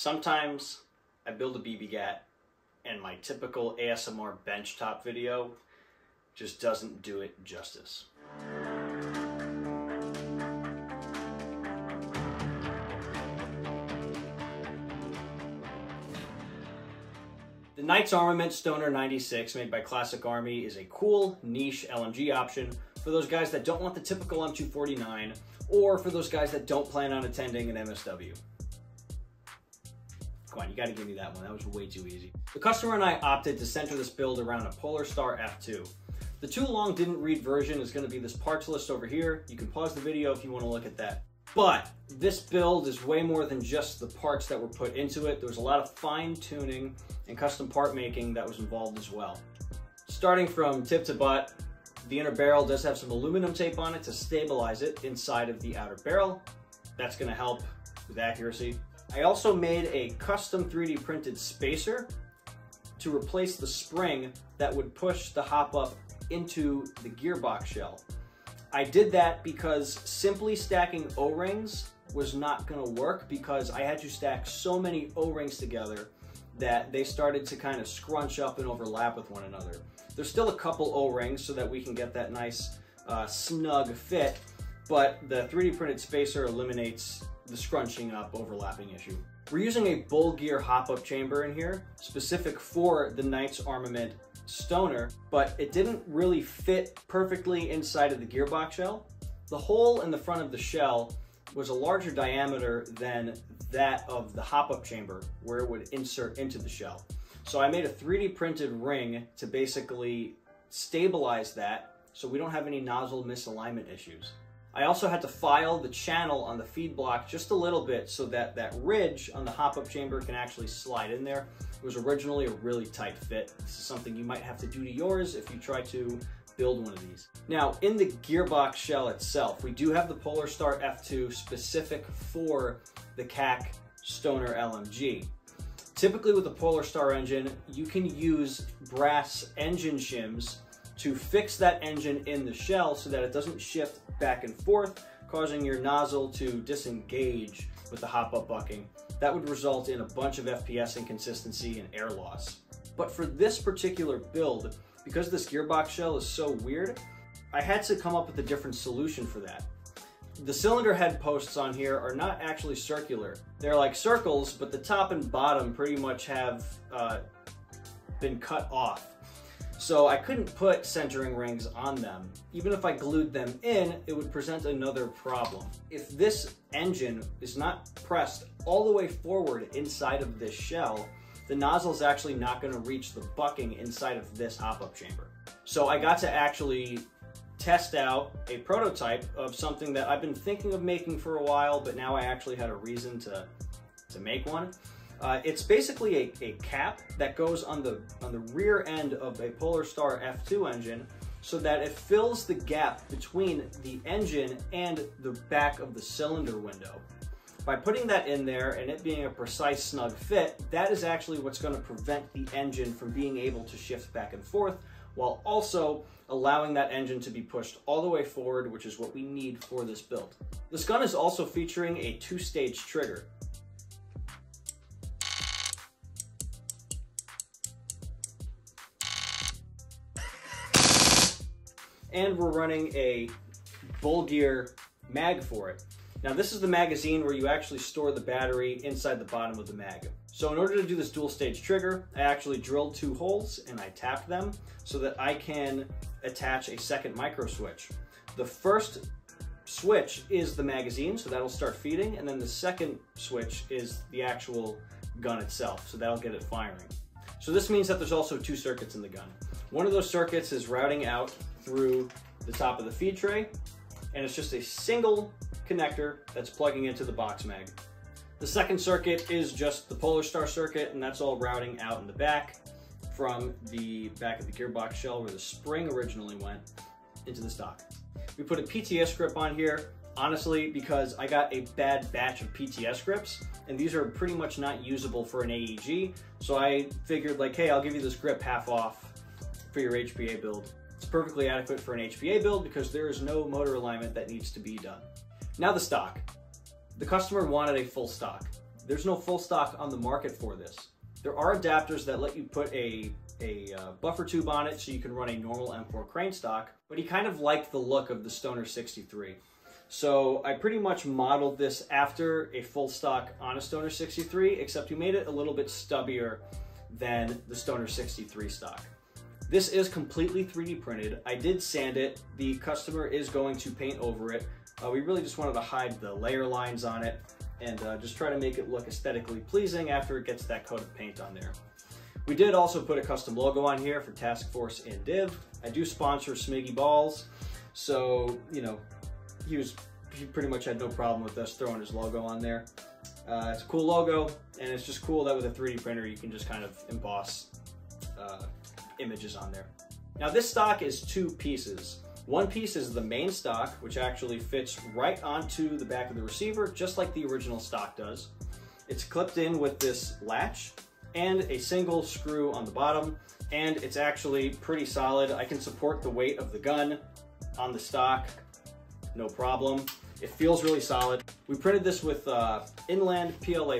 Sometimes I build a BB-GAT and my typical ASMR benchtop video just doesn't do it justice. The Knights Armament Stoner 96 made by Classic Army is a cool, niche LMG option for those guys that don't want the typical M249 or for those guys that don't plan on attending an MSW. Come on, you gotta give me that one. That was way too easy. The customer and I opted to center this build around a Polarstar F2. The too long didn't read version is gonna be this parts list over here. You can pause the video if you wanna look at that. But this build is way more than just the parts that were put into it. There was a lot of fine tuning and custom part making that was involved as well. Starting from tip to butt, the inner barrel does have some aluminum tape on it to stabilize it inside of the outer barrel. That's gonna help with accuracy. I also made a custom 3D printed spacer to replace the spring that would push the HopUp into the gearbox shell. I did that because simply stacking O-rings was not gonna work because I had to stack so many O-rings together that they started to kind of scrunch up and overlap with one another. There's still a couple O-rings so that we can get that nice snug fit, but the 3D printed spacer eliminates the scrunching up overlapping issue. We're using a BullGear HopUp chamber in here, specific for the Knights Armament Stoner, but it didn't really fit perfectly inside of the gearbox shell. The hole in the front of the shell was a larger diameter than that of the HopUp chamber where it would insert into the shell. So I made a 3D printed ring to basically stabilize that so we don't have any nozzle misalignment issues. I also had to file the channel on the feed block just a little bit so that that ridge on the HopUp chamber can actually slide in there. It was originally a really tight fit. This is something you might have to do to yours if you try to build one of these. Now, in the gearbox shell itself, we do have the Polarstar F2 specific for the KAC Stoner LMG. Typically with the Polarstar engine, you can use brass engine shims to fix that engine in the shell so that it doesn't shift back and forth, causing your nozzle to disengage with the HopUp bucking. That would result in a bunch of FPS inconsistency and air loss. But for this particular build, because this gearbox shell is so weird, I had to come up with a different solution for that. The cylinder head posts on here are not actually circular. They're like circles, but the top and bottom pretty much have been cut off. So I couldn't put centering rings on them. Even if I glued them in, it would present another problem. If this engine is not pressed all the way forward inside of this shell, the nozzle is actually not going to reach the bucking inside of this HopUp chamber. So I got to actually test out a prototype of something that I've been thinking of making for a while, but now I actually had a reason to make one. It's basically a cap that goes on the rear end of a Polarstar F2 engine so that it fills the gap between the engine and the back of the cylinder window. By putting that in there and it being a precise snug fit, that is actually what's going to prevent the engine from being able to shift back and forth while also allowing that engine to be pushed all the way forward, which is what we need for this build. This gun is also featuring a 2-stage trigger. And we're running a BullGear mag for it. Now this is the magazine where you actually store the battery inside the bottom of the mag. So in order to do this dual stage trigger, I actually drilled 2 holes and I tapped them so that I can attach a second micro switch. The first switch is the magazine, so that'll start feeding, and then the second switch is the actual gun itself, so that'll get it firing. So this means that there's also 2 circuits in the gun. One of those circuits is routing out through the top of the feed tray, and it's just a single connector that's plugging into the box mag. The second circuit is just the Polarstar circuit, and that's all routing out in the back from the back of the gearbox shell where the spring originally went into the stock. We put a PTS grip on here, honestly, because I got a bad batch of PTS grips, and these are pretty much not usable for an AEG, so I figured like, hey, I'll give you this grip half off for your HPA build. It's perfectly adequate for an HPA build because there is no motor alignment that needs to be done. Now the stock. The customer wanted a full stock. there's no full stock on the market for this. There are adapters that let you put a buffer tube on it so you can run a normal M4 crane stock, but he kind of liked the look of the Stoner 63. So I pretty much modeled this after a full stock on a Stoner 63, except we made it a little bit stubbier than the Stoner 63 stock. This is completely 3D printed. I did sand it. The customer is going to paint over it. We really just wanted to hide the layer lines on it and just try to make it look aesthetically pleasing after it gets that coat of paint on there. We did also put a custom logo on here for Task Force and Div. I do sponsor Smiggy Balls, so, you know, he pretty much had no problem with us throwing his logo on there. It's a cool logo, and it's just cool that with a 3D printer you can just kind of emboss images on there. Now this stock is two pieces. One piece is the main stock, which actually fits right onto the back of the receiver, just like the original stock does. It's clipped in with this latch and a single screw on the bottom, and it's actually pretty solid. I can support the weight of the gun on the stock, no problem. It feels really solid. We printed this with Inland PLA+.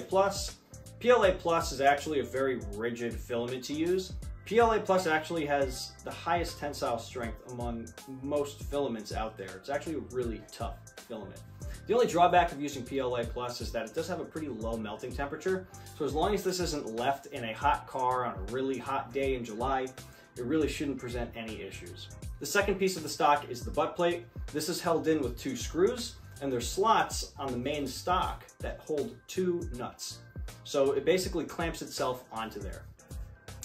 PLA+ is actually a very rigid filament to use. PLA+ actually has the highest tensile strength among most filaments out there. It's actually a really tough filament. The only drawback of using PLA+ is that it does have a pretty low melting temperature. So as long as this isn't left in a hot car on a really hot day in July, it really shouldn't present any issues. The second piece of the stock is the butt plate. This is held in with two screws, and there's slots on the main stock that hold two nuts. So it basically clamps itself onto there.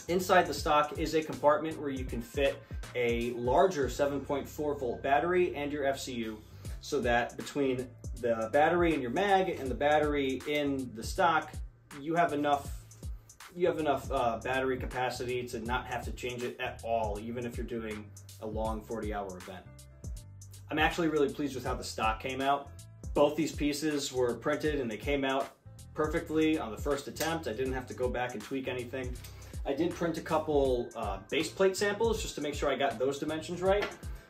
Inside the stock is a compartment where you can fit a larger 7.4 volt battery and your FCU, so that between the battery in your mag and the battery in the stock, you have enough battery capacity to not have to change it at all, even if you're doing a long 40-hour event. I'm actually really pleased with how the stock came out. Both these pieces were printed and they came out perfectly on the first attempt. I didn't have to go back and tweak anything. I did print a couple base plate samples just to make sure I got those dimensions right.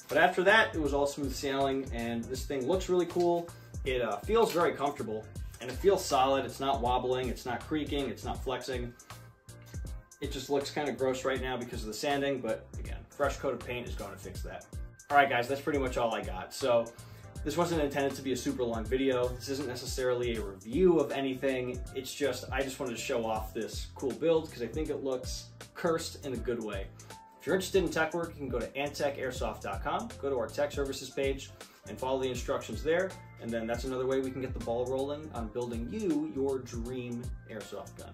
But after that, it was all smooth sailing, and this thing looks really cool. It feels very comfortable, and it feels solid. It's not wobbling, it's not creaking, it's not flexing. It just looks kind of gross right now because of the sanding, but again, fresh coat of paint is going to fix that. All right, guys, that's pretty much all I got. So this wasn't intended to be a super long video. This isn't necessarily a review of anything. It's just, I just wanted to show off this cool build because I think it looks cursed in a good way. If you're interested in tech work, you can go to AntTechAirsoft.com, go to our tech services page, and follow the instructions there. And then that's another way we can get the ball rolling on building you your dream airsoft gun.